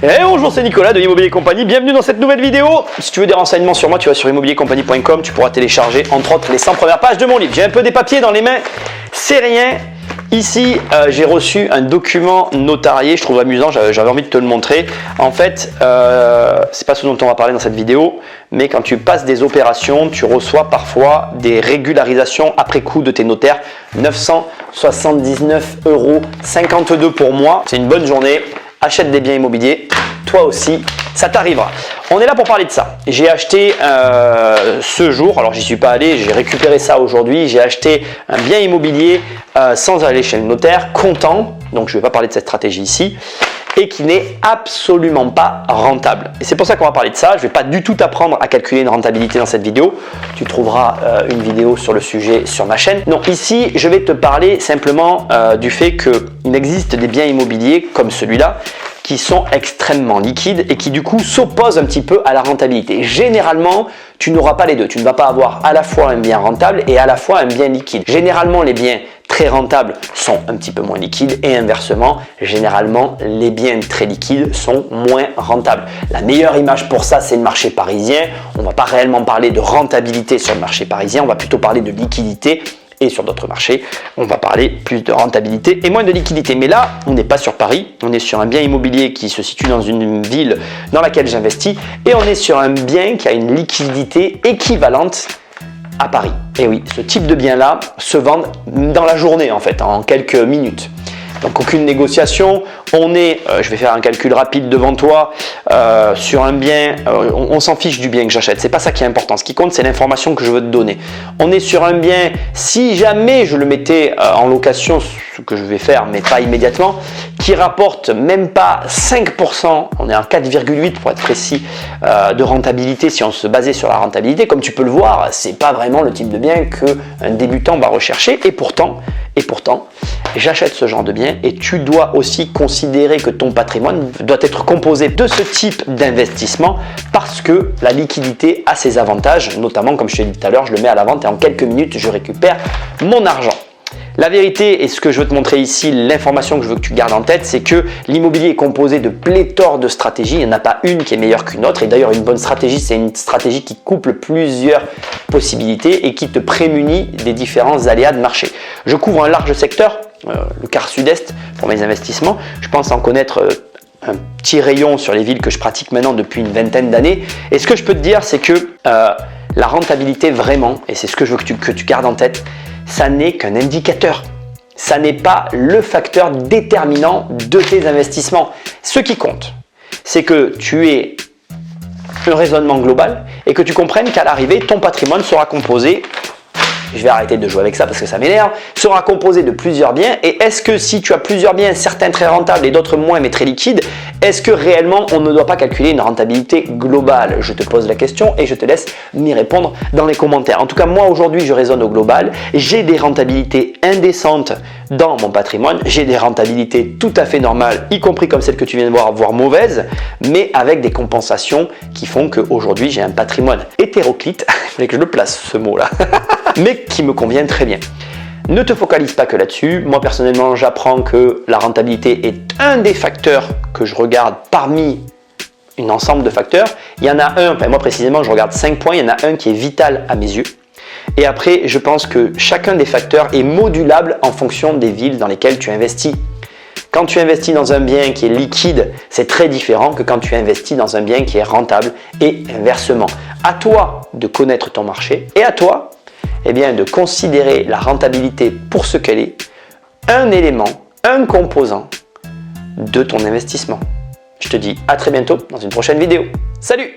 Et bonjour, c'est Nicolas de Immobilier Compagnie, bienvenue dans cette nouvelle vidéo. Si tu veux des renseignements sur moi, tu vas sur immobiliercompagnie.com, tu pourras télécharger entre autres les 100 premières pages de mon livre. J'ai un peu des papiers dans les mains, c'est rien. Ici, j'ai reçu un document notarié, je trouve amusant, j'avais envie de te le montrer. En fait, c'est pas ce dont on va parler dans cette vidéo, mais quand tu passes des opérations, tu reçois parfois des régularisations après coup de tes notaires. 979,52 € pour moi, c'est une bonne journée. Achète des biens immobiliers, toi aussi, ça t'arrivera. On est là pour parler de ça. J'ai acheté ce jour, alors j'y suis pas allé, j'ai récupéré ça aujourd'hui. J'ai acheté un bien immobilier sans aller chez le notaire, comptant, donc je ne vais pas parler de cette stratégie ici, et qui n'est absolument pas rentable. Et c'est pour ça qu'on va parler de ça. Je ne vais pas du tout t'apprendre à calculer une rentabilité dans cette vidéo. Tu trouveras une vidéo sur le sujet sur ma chaîne. Non, ici, je vais te parler simplement du fait qu'il existe des biens immobiliers comme celui-là qui sont extrêmement liquides et qui du coup s'opposent un petit peu à la rentabilité. Généralement, tu n'auras pas les deux. Tu ne vas pas avoir à la fois un bien rentable et à la fois un bien liquide. Généralement, les biens très rentables sont un petit peu moins liquides et inversement, généralement, les biens très liquides sont moins rentables. La meilleure image pour ça, c'est le marché parisien. On ne va pas réellement parler de rentabilité sur le marché parisien, on va plutôt parler de liquidité. Et sur d'autres marchés, on va parler plus de rentabilité et moins de liquidité. Mais là, on n'est pas sur Paris, on est sur un bien immobilier qui se situe dans une ville dans laquelle j'investis et on est sur un bien qui a une liquidité équivalente à Paris. Et oui, ce type de bien-là se vend dans la journée en fait, en quelques minutes. Donc aucune négociation, on est, je vais faire un calcul rapide devant toi, sur un bien, on s'en fiche du bien que j'achète, c'est pas ça qui est important, ce qui compte c'est l'information que je veux te donner. On est sur un bien, si jamais je le mettais en location, ce que je vais faire mais pas immédiatement, qui rapporte même pas 5%, on est à 4,8 pour être précis, de rentabilité si on se basait sur la rentabilité, comme tu peux le voir, c'est pas vraiment le type de bien qu'un débutant va rechercher et pourtant, j'achète ce genre de bien et tu dois aussi considérer que ton patrimoine doit être composé de ce type d'investissement parce que la liquidité a ses avantages, notamment comme je t'ai dit tout à l'heure, je le mets à la vente et en quelques minutes, je récupère mon argent. La vérité et ce que je veux te montrer ici, l'information que je veux que tu gardes en tête, c'est que l'immobilier est composé de pléthore de stratégies. Il n'y en a pas une qui est meilleure qu'une autre. Et d'ailleurs, une bonne stratégie, c'est une stratégie qui couple plusieurs possibilités et qui te prémunit des différents aléas de marché. Je couvre un large secteur, le quart sud-est pour mes investissements. Je pense en connaître un petit rayon sur les villes que je pratique maintenant depuis une vingtaine d'années. Et ce que je peux te dire, c'est que la rentabilité vraiment, et c'est ce que je veux que tu gardes en tête, ça n'est qu'un indicateur. Ça n'est pas le facteur déterminant de tes investissements. Ce qui compte, c'est que tu aies un raisonnement global et que tu comprennes qu'à l'arrivée, ton patrimoine sera composé, je vais arrêter de jouer avec ça parce que ça m'énerve, sera composé de plusieurs biens. Et est-ce que si tu as plusieurs biens, certains très rentables et d'autres moins mais très liquides, est-ce que réellement on ne doit pas calculer une rentabilité globale? Je te pose la question et je te laisse m'y répondre dans les commentaires. En tout cas, moi aujourd'hui, je raisonne au global. J'ai des rentabilités indécentes dans mon patrimoine. J'ai des rentabilités tout à fait normales, y compris comme celle que tu viens de voir, voire mauvaises, mais avec des compensations qui font qu'aujourd'hui, j'ai un patrimoine hétéroclite. Il fallait que je le place ce mot-là. mais qui me convient très bien. Ne te focalise pas que là-dessus. Moi, personnellement, j'apprends que la rentabilité est un des facteurs que je regarde parmi un ensemble de facteurs. Il y en a un, enfin moi précisément, je regarde 5 points. Il y en a un qui est vital à mes yeux. Et après, je pense que chacun des facteurs est modulable en fonction des villes dans lesquelles tu investis. Quand tu investis dans un bien qui est liquide, c'est très différent que quand tu investis dans un bien qui est rentable et inversement. À toi de connaître ton marché et à toi de considérer la rentabilité pour ce qu'elle est, un élément, un composant de ton investissement. Je te dis à très bientôt dans une prochaine vidéo. Salut!